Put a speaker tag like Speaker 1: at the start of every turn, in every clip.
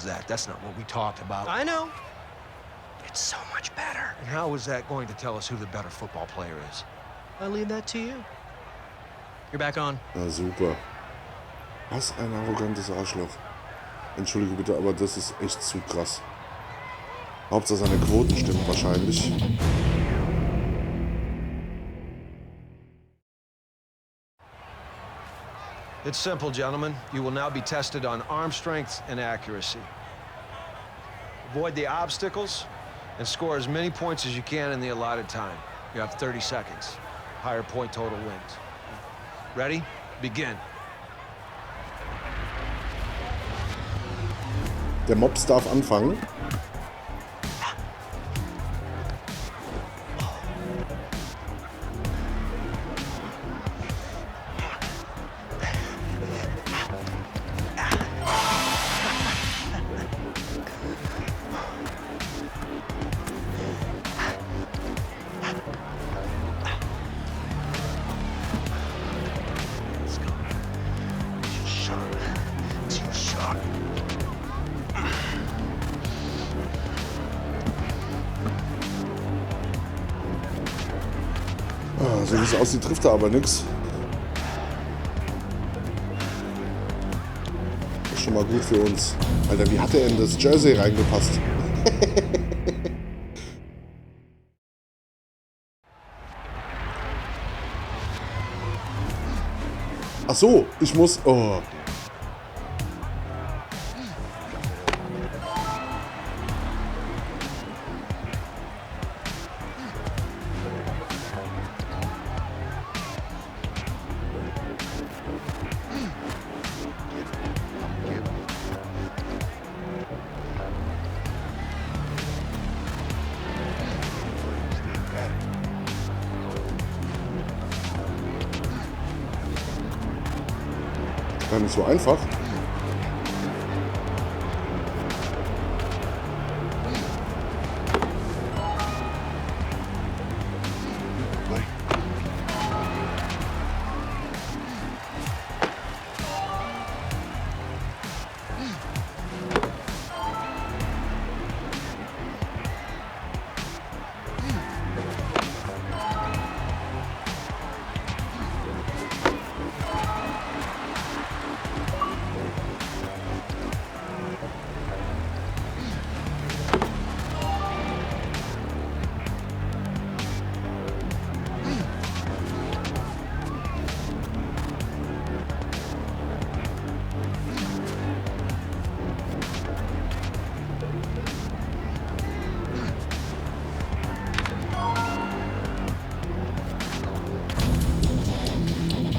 Speaker 1: was that? That's not what we talked about.
Speaker 2: I know.
Speaker 1: It's so much better. And how is that going to tell us who the better football player is?
Speaker 2: I leave that to you. You're back on.
Speaker 3: Na super. Was ein arrogantes Arschloch. Entschuldige bitte, aber das ist echt zu krass. Hauptsache seine Quoten stimmen wahrscheinlich.
Speaker 1: It's simple, gentlemen. You will now be tested on arm strength and accuracy. Avoid the obstacles and score as many points as you can in the allotted time. You have 30 seconds. Higher point total wins. Ready? Begin.
Speaker 3: Der Mops darf anfangen. So wie es aussieht, trifft er aber nichts. Das ist schon mal gut für uns. Alter, wie hat er in das Jersey reingepasst? Ach so, ich muss... Oh. Gar nicht so einfach.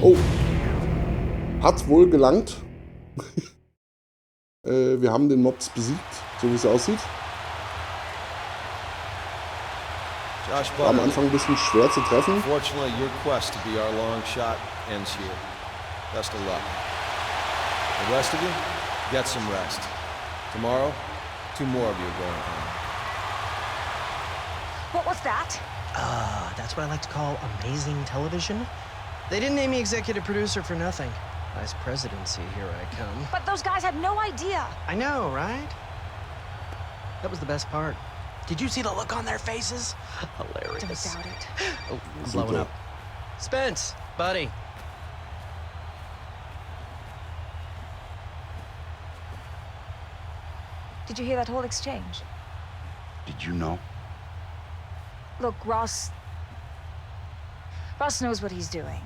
Speaker 3: Oh, hat wohl gelangt. Wir haben den Mobs besiegt, so wie es aussieht. War am Anfang ein bisschen schwer zu treffen.
Speaker 1: Fortunately, your quest to be our long shot ends here. Best of luck. The rest of you, get some rest. Tomorrow, 2 more of you are going home.
Speaker 4: What was that?
Speaker 2: That's what I like to call amazing television. They didn't name me executive producer for nothing. Vice presidency, here I come.
Speaker 4: But those guys had no idea.
Speaker 2: I know, right? That was the best part. Did you see the look on their faces? Hilarious.
Speaker 4: Don't doubt it.
Speaker 2: Oh, blowing up. Spence, buddy.
Speaker 4: Did you hear that whole exchange?
Speaker 5: Did you know?
Speaker 4: Look, Ross knows what he's doing.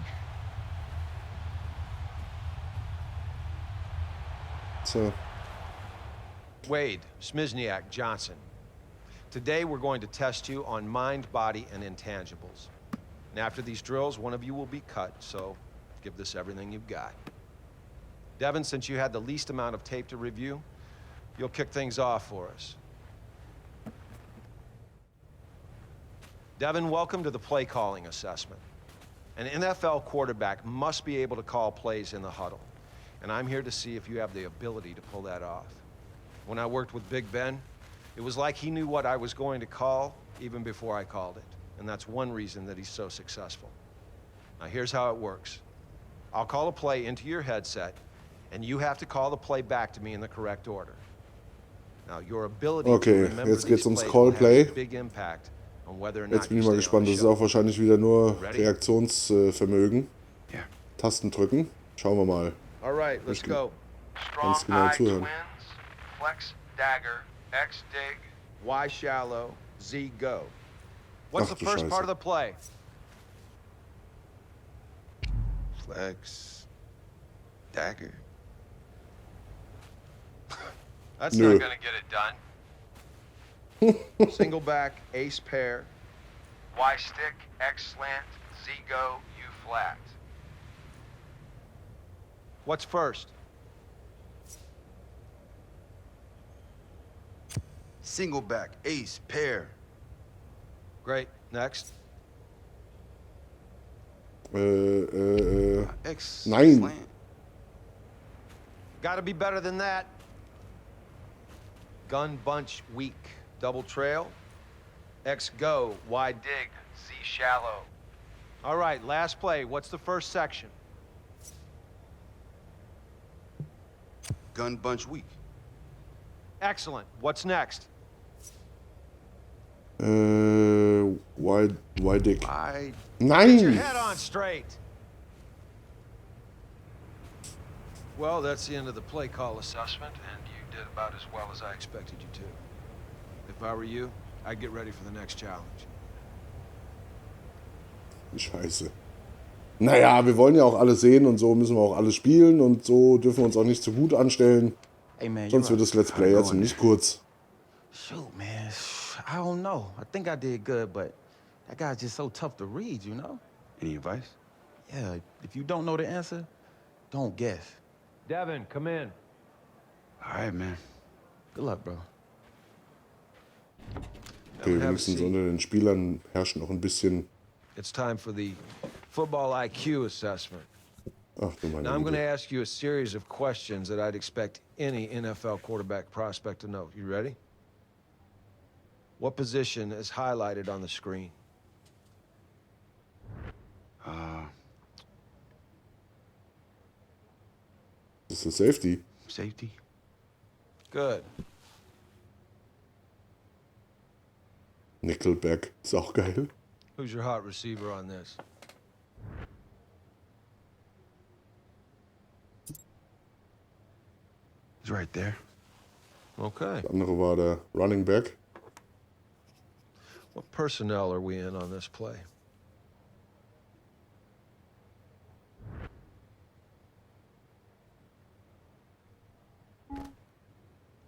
Speaker 3: So.
Speaker 1: Wade, Smizniak, Johnson. Today we're going to test you on mind, body, and intangibles. And after these drills, one of you will be cut, so give this everything you've got. Devin, since you had the least amount of tape to review, you'll kick things off for us. Devin, welcome to the play calling assessment. An NFL quarterback must be able to call plays in the huddle, and I'm here to see if you have the ability to pull that off. When I worked with Big Ben, it was like he knew what I was going to call even before I called it, and that's one reason that he's so successful. Now here's how it works. I'll call a play into your headset, and you have to call the play back to me in the correct order. Now, your ability
Speaker 3: Okay,
Speaker 1: to remember
Speaker 3: jetzt geht's
Speaker 1: these
Speaker 3: ums
Speaker 1: plays will have a
Speaker 3: Callplay.
Speaker 1: big impact on whether or
Speaker 3: Jetzt
Speaker 1: not
Speaker 3: bin
Speaker 1: you
Speaker 3: ich mal
Speaker 1: stay on
Speaker 3: gespannt.
Speaker 1: the
Speaker 3: Das ist
Speaker 1: show.
Speaker 3: auch wahrscheinlich wieder nur
Speaker 1: Ready?
Speaker 3: Reaktionsvermögen.
Speaker 5: Yeah.
Speaker 3: Tasten drücken. Schauen wir mal.
Speaker 1: All right, let's
Speaker 3: Möchte
Speaker 1: go.
Speaker 3: ganz
Speaker 1: Strong
Speaker 3: genau
Speaker 1: I
Speaker 3: zuhören.
Speaker 1: twins, flex dagger, X dig, Y shallow, Z go. What's
Speaker 3: Ach
Speaker 1: the
Speaker 3: du
Speaker 1: first part
Speaker 3: Scheiße.
Speaker 1: of the play?
Speaker 5: Flex. Dagger.
Speaker 1: That's
Speaker 3: Nö.
Speaker 1: not gonna get it done. Single back, ace pair, Y stick, X slant, Z go, U flat. What's first?
Speaker 5: Single back. Ace. Pair.
Speaker 1: Great. Next.
Speaker 5: X.
Speaker 3: Nein.
Speaker 5: Slant.
Speaker 1: Gotta be better than that. Gun bunch weak. Double trail. X go. Y dig. Z shallow. All right, last play. What's the first section?
Speaker 5: Gun bunch weak.
Speaker 1: Excellent. What's next?
Speaker 3: Why dick?
Speaker 5: I.
Speaker 1: Get your
Speaker 3: Nein!
Speaker 1: head on straight. Well, that's the end of the play call assessment, and you did about as well as I expected you to. If I were you, I'd get ready for the next challenge.
Speaker 3: Scheiße. Naja, wir wollen ja auch alles sehen und so müssen wir auch alles spielen und so dürfen wir uns auch nicht zu gut anstellen.
Speaker 6: Hey man,
Speaker 3: Sonst wird das Let's Play ja ziemlich kurz.
Speaker 6: Shoot, man. I don't know. I think I did good, but that guy's just so tough to read, you know?
Speaker 5: Any advice?
Speaker 6: Yeah, if you don't know the answer, don't guess.
Speaker 1: Devin, come in.
Speaker 5: All right, man.
Speaker 6: Good luck, bro.
Speaker 3: Okay,
Speaker 1: Have a
Speaker 3: wenigstens
Speaker 1: seat.
Speaker 3: unter den Spielern herrscht noch ein bisschen.
Speaker 1: It's time for the football IQ assessment.
Speaker 3: Ach du meine
Speaker 1: Now, I'm going to
Speaker 3: Güte.
Speaker 1: ask you a series of questions that I'd expect any NFL quarterback prospect to know. You ready? What position is highlighted on the screen?
Speaker 3: Das ist Safety.
Speaker 5: Safety.
Speaker 1: Good.
Speaker 3: Nickelback. Ist auch geil.
Speaker 1: Who's your hot receiver on this?
Speaker 5: He's right there.
Speaker 1: Okay.
Speaker 3: Der andere war der Running Back.
Speaker 1: What personnel are we in on this play?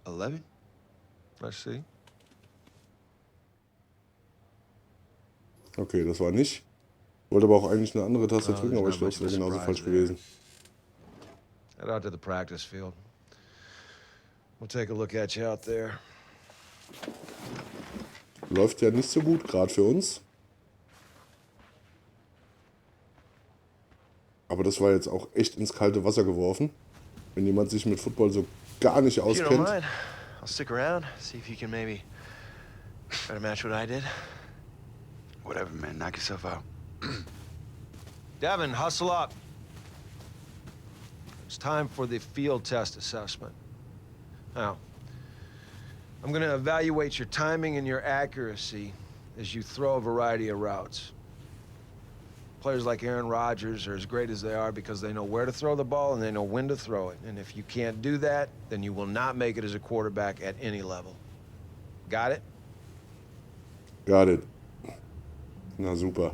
Speaker 5: $11?
Speaker 1: I see.
Speaker 3: Okay, das war nicht. Wollte aber auch eigentlich eine andere Taste
Speaker 1: Oh,
Speaker 3: drücken,
Speaker 1: there's
Speaker 3: aber
Speaker 1: not
Speaker 3: ich glaube,
Speaker 1: much
Speaker 3: es
Speaker 1: of a
Speaker 3: wäre genauso
Speaker 1: surprise
Speaker 3: falsch
Speaker 1: there.
Speaker 3: gewesen.
Speaker 1: Head out to the practice field. We'll take a look at you out there.
Speaker 3: Läuft ja nicht so gut, gerade für uns. Aber das war jetzt auch echt ins kalte Wasser geworfen. Wenn jemand sich mit Football so gar nicht
Speaker 7: If you don't
Speaker 3: auskennt.
Speaker 7: mind, I'll stick around, see if you can maybe try to match what I did.
Speaker 5: Whatever, man. Knock yourself out.
Speaker 1: Devin, hustle up. It's time for the field test assessment. Now, I'm going to evaluate your timing and your accuracy as you throw a variety of routes. Players like Aaron Rodgers are as great as they are because they know where to throw the ball and they know when to throw it. And if you can't do that, then you will not make it as a quarterback at any level. Got it?
Speaker 3: Got it. Na super.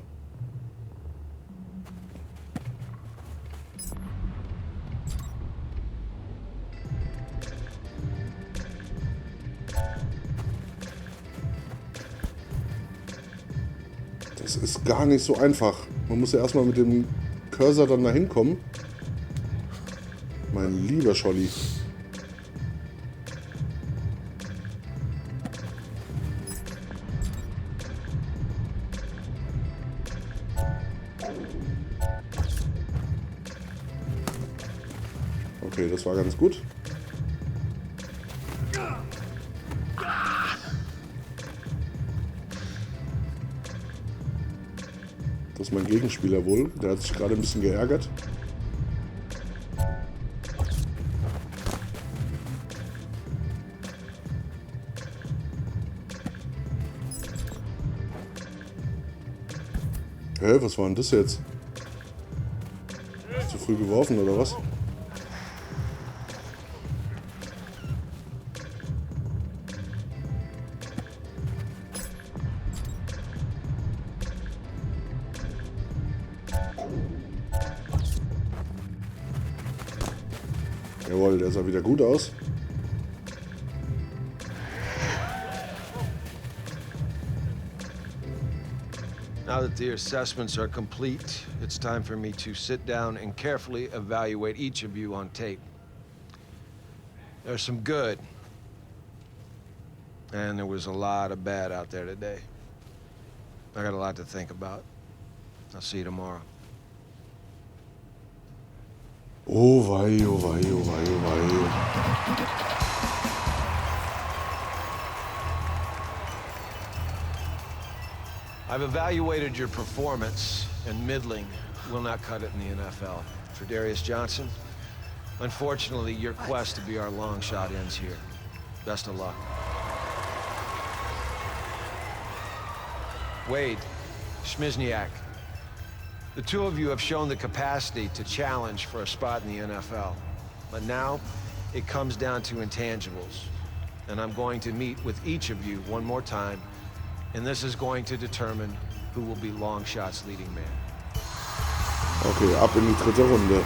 Speaker 3: Das ist gar nicht so einfach. Man muss ja erstmal mit dem Cursor dann da hinkommen. Mein lieber Scholli. Okay, das war ganz gut. Das ist mein Gegenspieler wohl. Der hat sich gerade ein bisschen geärgert. Hä, was war denn das jetzt? Zu früh geworfen oder was? Jawohl, der sah wieder gut aus.
Speaker 1: Now that the assessments are complete, it's time for me to sit down and carefully evaluate each of you on tape. There's some good, and there was a lot of bad out there today. I got a lot to think about. I'll see you tomorrow.
Speaker 3: Oh wei, oh wei, oh wei, oh wei.
Speaker 1: I've evaluated your performance, and middling will not cut it in the NFL. For Darius Johnson, unfortunately, your quest to be our long shot ends here. Best of luck. Wade, Schmizniak, the two of you have shown the capacity to challenge for a spot in the NFL. But now, it comes down to intangibles. And I'm going to meet with each of you one more time, and this is going to determine who will be Longshot's leading man.
Speaker 3: Okay, ab in die dritte Runde.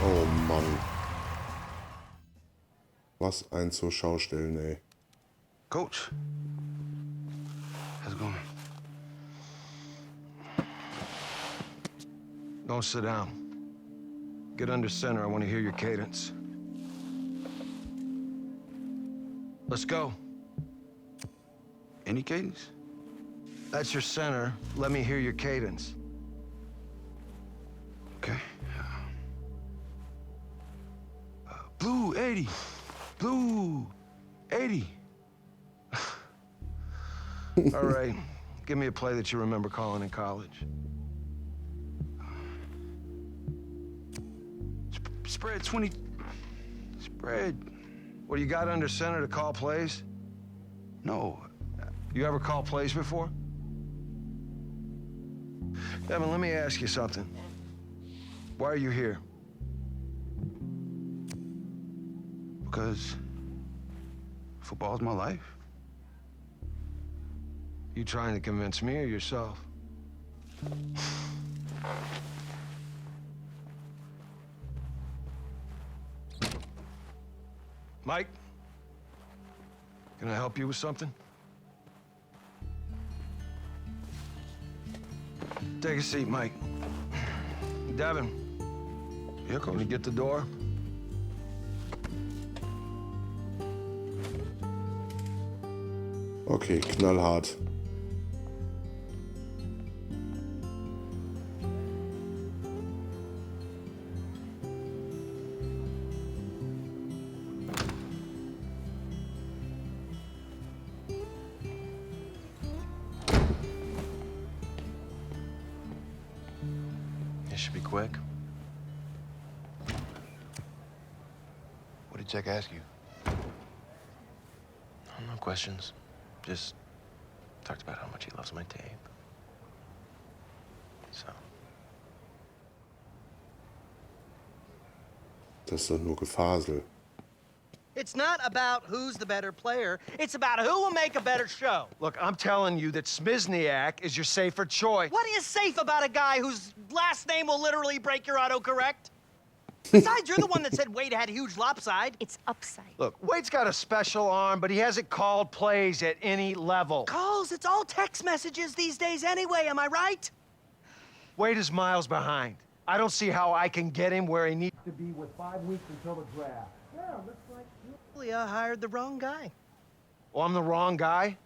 Speaker 3: Oh Mann. Was ein zur Schaustellen, ey.
Speaker 5: Coach. How's it going?
Speaker 1: Don't sit down. Get under center. I want to hear your cadence. Let's go.
Speaker 5: Any cadence?
Speaker 1: That's your center. Let me hear your cadence.
Speaker 5: Okay. Blue 80. Blue 80.
Speaker 1: All right. Give me a play that you remember calling in college.
Speaker 5: Spread 20. Spread.
Speaker 1: What, you got under center to call plays?
Speaker 5: No.
Speaker 1: You ever call plays before? Devin, let me ask you something. Why are you here?
Speaker 5: Because football's my life.
Speaker 1: You trying to convince me or yourself? Mike? Can I help you with something? Take a seat, Mike. Devin,
Speaker 5: Yeah,
Speaker 1: can
Speaker 5: coach.
Speaker 1: you get the door?
Speaker 3: Okay, knallhart.
Speaker 7: This should be quick. What did Jack ask you? No questions. Just talked about how much he loves my tape. So,
Speaker 3: Das ist doch nur Gefasel.
Speaker 2: It's not about who's the better player. It's about who will make a better show.
Speaker 1: Look, I'm telling you that Smizniak is your safer choice.
Speaker 2: What is safe about a guy whose last name will literally break your autocorrect? Besides, you're the one that said Wade had huge lopside.
Speaker 4: It's upside.
Speaker 1: Look, Wade's got a special arm, but he hasn't called plays at any level.
Speaker 2: Calls, it's all text messages these days anyway, am I right?
Speaker 1: Wade is miles behind. I don't see how I can get him where he needs to be with 5 weeks until the draft.
Speaker 2: Well, looks like you hired the wrong guy.
Speaker 1: Well, I'm the wrong guy.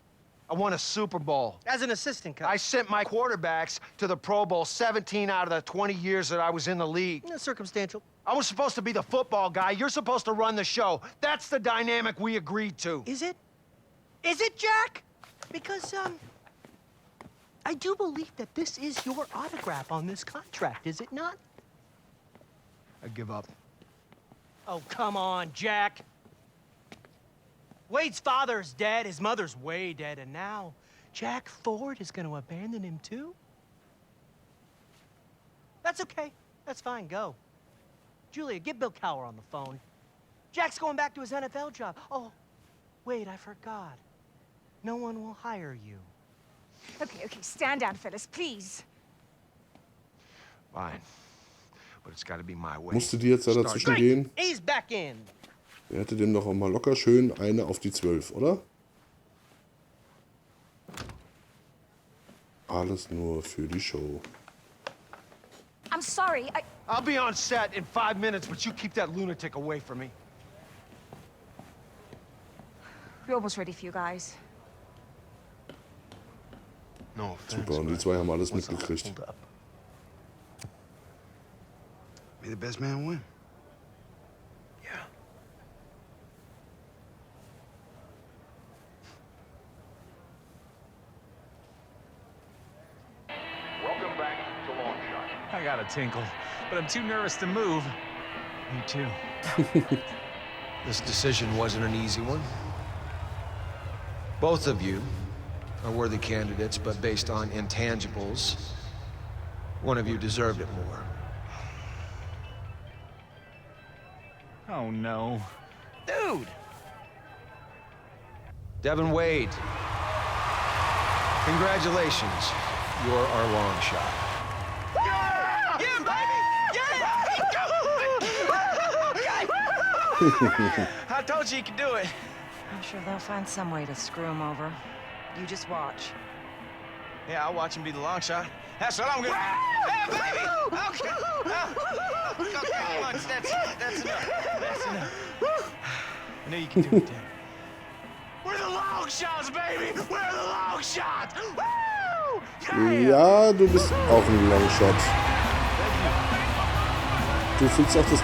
Speaker 1: I won a Super Bowl.
Speaker 2: As an assistant coach.
Speaker 1: I sent my quarterbacks to the Pro Bowl 17 out of the 20 years that I was in the league.
Speaker 2: Circumstantial.
Speaker 1: I was supposed to be the football guy. You're supposed to run the show. That's the dynamic we agreed to.
Speaker 2: Is it? Is it, Jack? Because, I do believe that this is your autograph on this contract, is it not?
Speaker 1: I give up.
Speaker 2: Oh, come on, Jack. Wade's father's dead, his mother's way dead, and now Jack Ford is going to abandon him too? That's okay. That's fine. Go. Julia, get Bill Cower on the phone. Jack's going back to his NFL job. Oh, wait, I forgot. No one will hire you.
Speaker 4: Okay, stand down, Phyllis, please.
Speaker 1: Fine. But it's got to be my way.
Speaker 3: Musste die jetzt da
Speaker 1: Start
Speaker 3: dazwischen
Speaker 2: Great!
Speaker 3: gehen?
Speaker 2: He's back in.
Speaker 3: Er hätte dem doch auch mal locker schön eine auf die 12, oder? Alles nur für die Show.
Speaker 4: I'm sorry,
Speaker 1: I'll be on set in 5 minutes, but you keep that lunatic away from me.
Speaker 4: We're almost ready for you guys.
Speaker 7: No offense.
Speaker 3: Super, und die
Speaker 7: but
Speaker 3: zwei haben alles
Speaker 7: what's the
Speaker 3: mitgekriegt.
Speaker 7: hold up?
Speaker 5: May the best man win.
Speaker 7: Yeah.
Speaker 8: Welcome back to LONGSHOT.
Speaker 9: I got a tinkle, but I'm too nervous to move.
Speaker 2: Me too.
Speaker 1: This decision wasn't an easy one. Both of you are worthy candidates, but based on intangibles, one of you deserved it more.
Speaker 9: Oh no.
Speaker 2: Dude!
Speaker 1: Devin Wade, congratulations. You're our long shot.
Speaker 2: Yeah, baby!
Speaker 6: I told you you could do it.
Speaker 10: I'm sure they'll find some way to screw him over. You just watch.
Speaker 6: Yeah, I'll watch him be the long shot. That's what I'm gonna. Hey, baby! Okay. Okay, once. That's enough. That's enough. I know you can do it, Dad. We're the long shots, baby! We're the long shots! Woo!
Speaker 3: Ja, du bist auch ein Longshot. Du fühlst auch das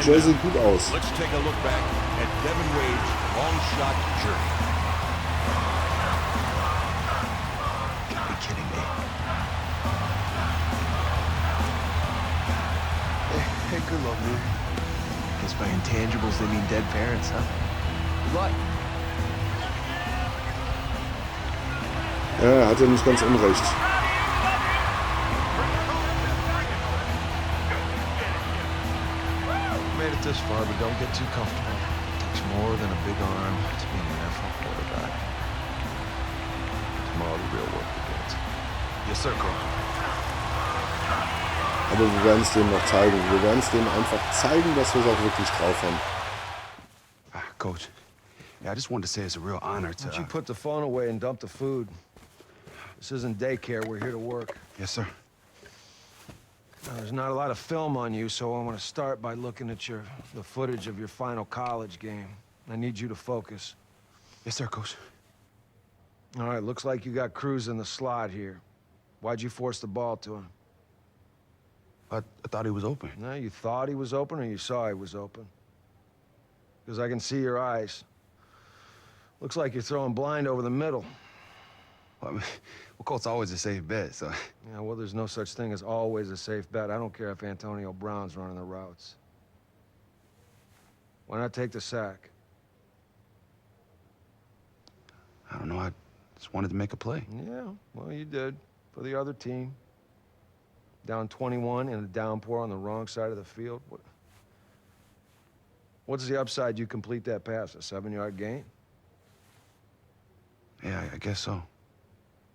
Speaker 3: Jersey gut aus.
Speaker 8: Let's take a look back at Devin Wade's long shot journey.
Speaker 5: Gotta be kidding me.
Speaker 7: Hey, good luck, man. Guess by intangibles they mean dead parents, huh? Good luck.
Speaker 3: Ja, er hatte nicht ganz unrecht.
Speaker 1: Made it this far, but don't get too comfortable. It takes more than a big arm to be an NFL quarterback. Tomorrow the real work begins.
Speaker 5: Yes, sir, Coach.
Speaker 3: Aber wir werden es denen noch zeigen. Wir werden es denen einfach zeigen, dass wir es auch wirklich drauf haben.
Speaker 5: Coach, yeah, I just wanted to say it's a real honor to...
Speaker 1: Why don't you put the phone away and dump the food? This isn't daycare. We're here to work.
Speaker 5: Yes, sir.
Speaker 1: Now, there's not a lot of film on you, so I want to start by looking at the footage of your final college game. I need you to focus.
Speaker 5: Yes, sir, Coach.
Speaker 1: All right, looks like you got Cruz in the slot here. Why'd you force the ball to him?
Speaker 5: I thought he was open.
Speaker 1: No, you thought he was open or you saw he was open? Because I can see your eyes. Looks like you're throwing blind over the middle.
Speaker 5: Well, Colt's always a safe bet, so...
Speaker 1: Yeah, well, there's no such thing as always a safe bet. I don't care if Antonio Brown's running the routes. Why not take the sack?
Speaker 5: I don't know, I just wanted to make a play.
Speaker 1: Yeah, well, you did. For the other team. Down 21 in a downpour on the wrong side of the field. What's the upside you complete that pass? A 7-yard gain?
Speaker 5: Yeah, I guess so.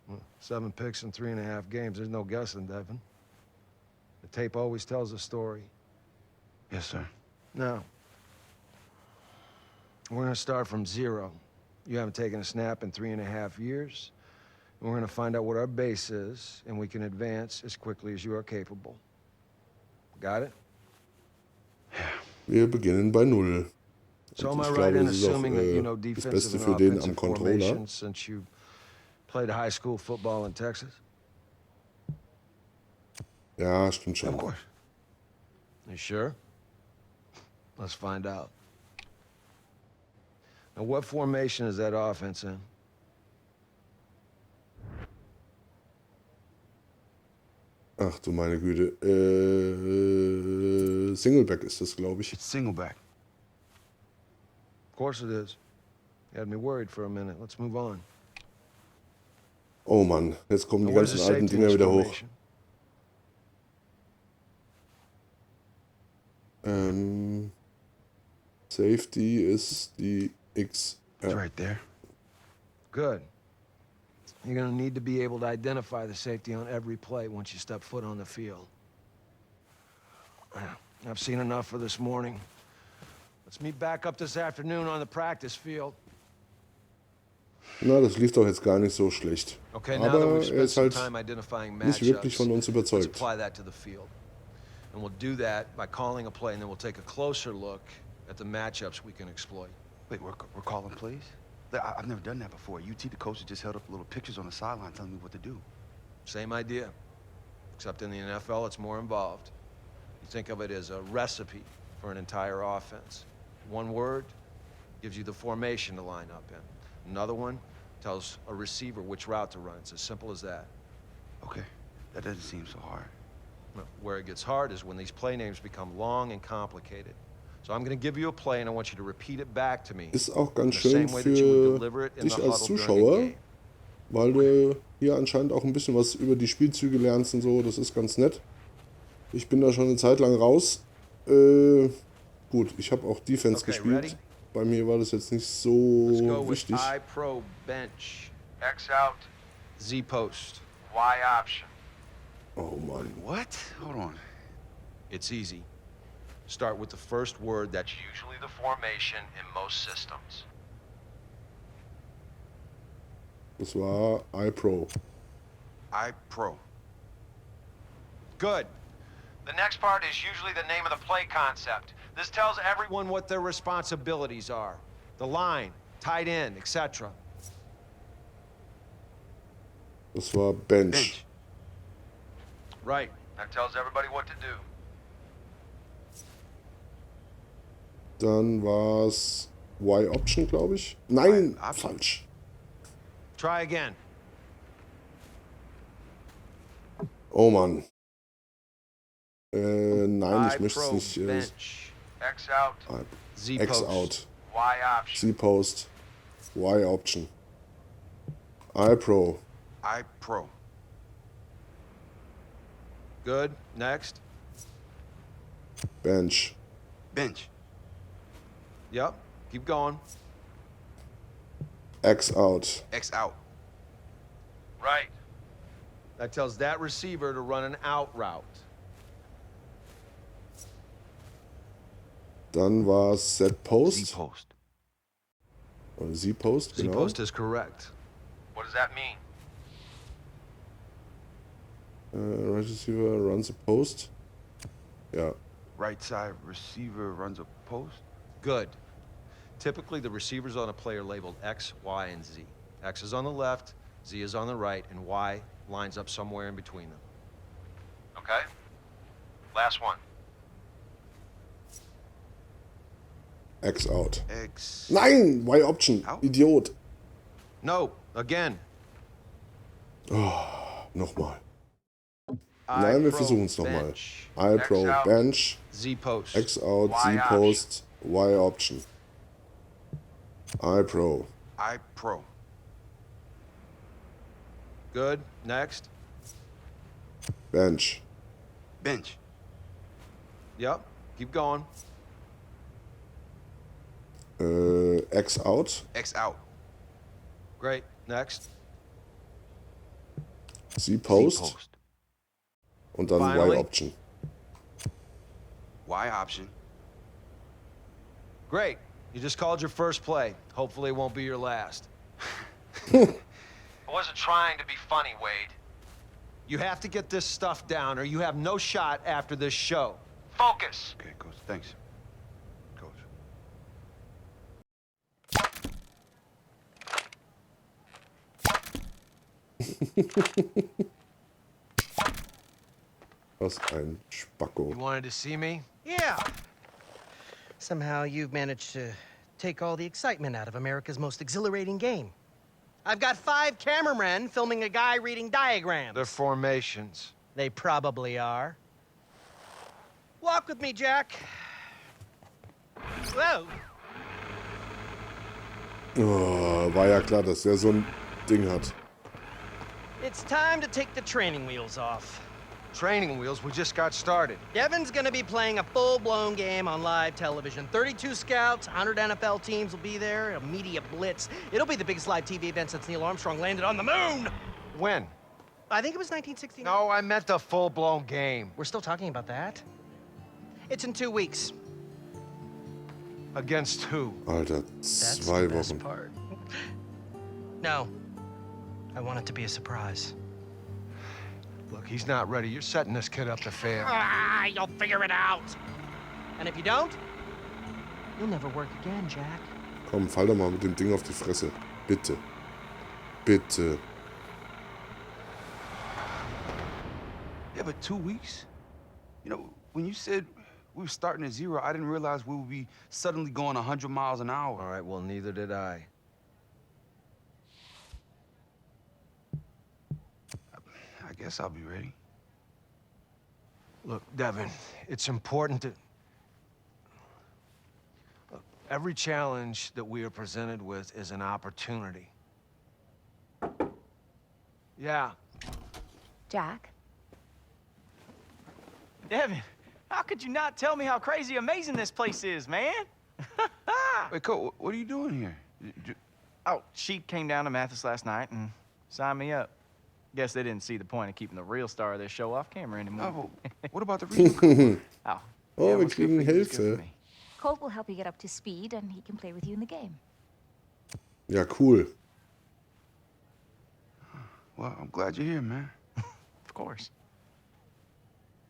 Speaker 1: Well, 7 picks in 3.5 games. There's no guessing, Devin. The tape always tells a story.
Speaker 5: Yes, sir.
Speaker 1: Now, we're gonna start from 0. You haven't taken a snap in 3.5 years. And we're gonna find out what our base is, and we can advance as quickly as you are capable. Got it?
Speaker 3: Wir beginnen bei 0.
Speaker 1: So am
Speaker 3: Und
Speaker 1: I
Speaker 3: ich
Speaker 1: right
Speaker 3: glaube,
Speaker 1: in
Speaker 3: das ist auch
Speaker 1: assuming that you know
Speaker 3: das
Speaker 1: defensive
Speaker 3: Beste
Speaker 1: and
Speaker 3: für den am
Speaker 1: offensive
Speaker 3: Controller.
Speaker 1: formations since you played high school football in Texas?
Speaker 3: Ja, stimmt
Speaker 5: Of
Speaker 3: schon.
Speaker 5: course.
Speaker 1: You sure? Let's find out. Now, what formation is that offense in?
Speaker 3: Ach du meine Güte. Singleback ist das, glaube ich.
Speaker 5: It's single back.
Speaker 1: Of course it is. You had me worried for a minute. Let's move on.
Speaker 3: Oh Mann, jetzt kommen
Speaker 1: Now,
Speaker 3: die
Speaker 1: what is
Speaker 3: ganzen
Speaker 1: the
Speaker 3: alten
Speaker 1: safety in
Speaker 3: Dinger
Speaker 1: this
Speaker 3: wieder hoch.
Speaker 1: formation?
Speaker 3: Safety ist die X.
Speaker 5: It's right there.
Speaker 1: Good. You're gonna need to be able to identify the safety on every play once you step foot on the field. I've seen enough for this morning. Let's meet back up this afternoon on the practice field.
Speaker 3: Na, das lief doch jetzt gar nicht so schlecht.
Speaker 1: Okay, now that
Speaker 3: Aber
Speaker 1: we've
Speaker 3: er
Speaker 1: spent
Speaker 3: ist
Speaker 1: some
Speaker 3: halt
Speaker 1: time identifying
Speaker 3: nicht wirklich
Speaker 1: matchups,
Speaker 3: von uns
Speaker 1: let's
Speaker 3: überzeugt.
Speaker 1: apply that to the field. And we'll do that by calling a play, and then we'll take a closer look at the matchups we can exploit.
Speaker 5: Wait, we're calling plays? I've never done that before. UT, the coach, just held up little pictures on the sideline telling me what to do.
Speaker 1: Same idea, except in the NFL, it's more involved. You think of it as a recipe for an entire offense. One word gives you the formation to line up in. Another one tells a receiver which route to run. It's as simple as that.
Speaker 5: Okay, that doesn't seem so hard.
Speaker 1: Where it gets hard is when these play names become long and complicated. So I'm going to give you a play and I want you to repeat it back to me.
Speaker 3: Ist auch ganz
Speaker 1: in the
Speaker 3: schön
Speaker 1: same way that you would
Speaker 3: für
Speaker 1: deliver it in
Speaker 3: dich
Speaker 1: the
Speaker 3: als
Speaker 1: huddle during a
Speaker 3: Zuschauer,
Speaker 1: game.
Speaker 3: weil du hier anscheinend auch ein bisschen was über die Spielzüge lernst und so. Das ist ganz nett. Ich bin da schon eine Zeit lang raus. Gut, ich habe auch Defense
Speaker 1: Okay,
Speaker 3: gespielt.
Speaker 1: ready?
Speaker 3: Bei mir war das jetzt nicht
Speaker 1: Let's
Speaker 3: so
Speaker 1: go with
Speaker 3: wichtig.
Speaker 1: I pro bench.
Speaker 6: X out.
Speaker 1: Z post.
Speaker 6: Y option.
Speaker 3: Oh Mann.
Speaker 5: What? Hold on.
Speaker 1: It's easy. Start with the first word that's usually the formation in most systems.
Speaker 3: Das war iPro.
Speaker 5: I pro.
Speaker 1: Good. The next part is usually the name of the play concept. This tells everyone what their responsibilities are. The line, tight end, etc.
Speaker 3: Das war Bench.
Speaker 5: Bench.
Speaker 1: Right. That tells everybody what to do.
Speaker 3: Dann war es Y-Option, glaube ich. Nein,
Speaker 5: Y-Option.
Speaker 3: falsch.
Speaker 1: Try again.
Speaker 3: Oh Mann. Nein, ich möchte es
Speaker 1: I pro
Speaker 3: nicht.
Speaker 1: bench.
Speaker 6: X out.
Speaker 1: Z
Speaker 3: X
Speaker 1: post.
Speaker 3: out.
Speaker 6: Y option.
Speaker 3: C-Post. Y-Option. iPro.
Speaker 5: I pro.
Speaker 1: Good. Next.
Speaker 3: Bench.
Speaker 5: Bench.
Speaker 1: Yep. Keep going.
Speaker 3: X out.
Speaker 5: X out.
Speaker 6: Right.
Speaker 1: That tells that receiver to run an out route.
Speaker 3: Dann war es Z-Post.
Speaker 5: Z post.
Speaker 3: Oder Z-Post,
Speaker 1: Z
Speaker 3: genau.
Speaker 1: post is correct.
Speaker 6: What does that mean?
Speaker 3: Right receiver runs a post. Ja.
Speaker 5: Right side receiver runs a post.
Speaker 1: Good. Typically, the receivers on a play are labeled X, Y, and Z. X is on the left, Z is on the right, and Y lines up somewhere in between them.
Speaker 6: Okay. Last one.
Speaker 3: X out.
Speaker 5: X.
Speaker 3: Nein! Y-Option.
Speaker 5: Out.
Speaker 3: Idiot.
Speaker 1: No, again.
Speaker 3: Nochmal.
Speaker 1: I
Speaker 3: Nein, wir
Speaker 1: pro
Speaker 3: versuchen es nochmal.
Speaker 1: bench.
Speaker 3: iPro.
Speaker 6: X out.
Speaker 3: Bench.
Speaker 1: Z post.
Speaker 3: X out.
Speaker 6: Y
Speaker 3: Z-Post. Y-Option. iPro.
Speaker 5: I pro.
Speaker 1: Good. Next.
Speaker 3: Bench.
Speaker 5: Bench.
Speaker 1: Yep. Keep going.
Speaker 3: X out.
Speaker 5: X out.
Speaker 1: Great. Next.
Speaker 3: Z-Post.
Speaker 5: Z post.
Speaker 3: Und dann
Speaker 1: Finally.
Speaker 3: Y-Option.
Speaker 5: Y option.
Speaker 1: Great. You just called your first play. Hopefully it won't be your last.
Speaker 6: I wasn't trying to be funny, Wade.
Speaker 1: You have to get this stuff down or you have no shot after this show.
Speaker 6: Focus.
Speaker 5: Okay, coach. Thanks. Coach.
Speaker 3: Was ein Spacko.
Speaker 1: You wanted to see me?
Speaker 2: Yeah. Somehow you've managed to take all the excitement out of America's most exhilarating game. I've got 5 cameramen filming a guy reading diagrams.
Speaker 1: They're formations.
Speaker 2: They probably are. Walk with me, Jack. Whoa.
Speaker 3: Oh, war ja klar, dass er so ein Ding hat.
Speaker 2: It's time to take the training wheels off.
Speaker 1: training wheels. We just got started.
Speaker 2: Devin's gonna be playing a full-blown game on live television. 32 scouts, 100 NFL teams will be there, a media blitz. It'll be the biggest live TV event since Neil Armstrong landed on the moon!
Speaker 1: When?
Speaker 2: I think it was 1969.
Speaker 1: No, I meant the full-blown game.
Speaker 2: We're still talking about that? It's in 2 weeks.
Speaker 1: Against who?
Speaker 3: Alter,
Speaker 2: That's
Speaker 3: 2
Speaker 2: the best
Speaker 3: Wochen.
Speaker 2: part. No. I want it to be a surprise.
Speaker 1: Look, he's not ready. You're setting this kid up to fail.
Speaker 2: Ah, you'll figure it out. And if you don't, you'll never work again, Jack.
Speaker 3: Komm, fall doch mal mit dem Ding auf die Fresse. Bitte. Bitte.
Speaker 5: Yeah, but 2 weeks? You know, when you said we were starting at 0, I didn't realize we would be suddenly going 100 miles an hour.
Speaker 1: All right, well, neither did I.
Speaker 5: I guess I'll be ready.
Speaker 1: Look, Devin, it's important to... Look, every challenge that we are presented with is an opportunity. Yeah.
Speaker 4: Jack?
Speaker 6: Devin, how could you not tell me how crazy amazing this place is, man?
Speaker 5: Wait, Cole, what are you doing here?
Speaker 6: Oh, she came down to Mathis last night and signed me up. Guess they didn't see the point of keeping the real star of their show off camera anymore.
Speaker 5: Oh, what about the real Cole?
Speaker 6: Oh,
Speaker 3: Oh, wir
Speaker 6: what's good
Speaker 3: kriegen
Speaker 6: for you is good for
Speaker 3: Hilfe.
Speaker 6: me.
Speaker 4: Colt will help you get up to speed, and he can play with you in the game.
Speaker 3: Ja, cool.
Speaker 5: Well, I'm glad you're here, man.
Speaker 6: Of course.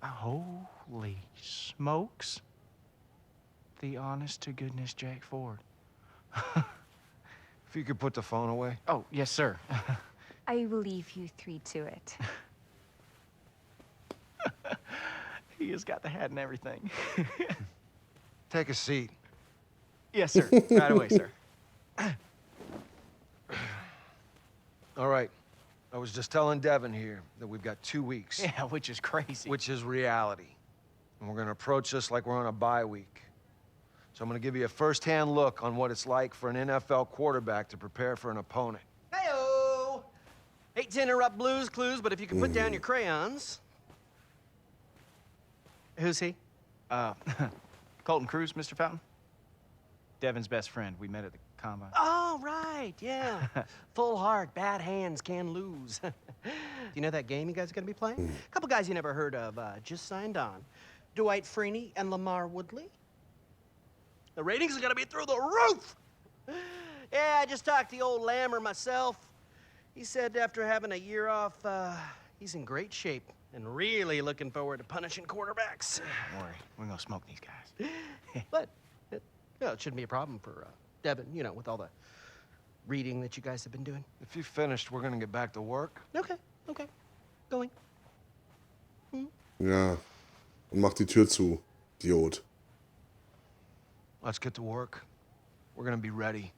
Speaker 6: Holy smokes. The honest-to-goodness Jack Ford.
Speaker 1: If you could put the phone away.
Speaker 6: Oh, yes, sir.
Speaker 4: I will leave you 3 to it.
Speaker 6: He has got the hat and everything.
Speaker 1: Take a seat.
Speaker 6: Yes, sir. Right away, sir.
Speaker 1: All right. I was just telling Devin here that we've got 2 weeks.
Speaker 6: Yeah, which is crazy.
Speaker 1: Which is reality. And we're going to approach this like we're on a bye week. So I'm going to give you a first-hand look on what it's like for an NFL quarterback to prepare for an opponent.
Speaker 2: Hey-o! Hate to interrupt Blue's Clues, but if you can put down your crayons. Who's he?
Speaker 6: Colton Cruz, Mr. Fountain. Devin's best friend. We met at the combine.
Speaker 2: Oh, right, yeah. Full heart, bad hands, can lose. You know that game you guys are gonna be playing? A couple guys you never heard of just signed on. Dwight Freeney and Lamar Woodley. The ratings are gonna be through the roof! Yeah, I just talked to the old Lammer myself. He said after having a year off, he's in great shape and really looking forward to punishing quarterbacks.
Speaker 6: Don't worry. We're gonna smoke these guys.
Speaker 2: But it shouldn't be a problem for Devin, you know, with all the reading that you guys have been doing.
Speaker 1: If you've finished, we're going to get back to work.
Speaker 2: Okay. Going.
Speaker 3: Ja. Und mach die Tür zu, Idiot.
Speaker 1: Let's get to work. We're going to be ready.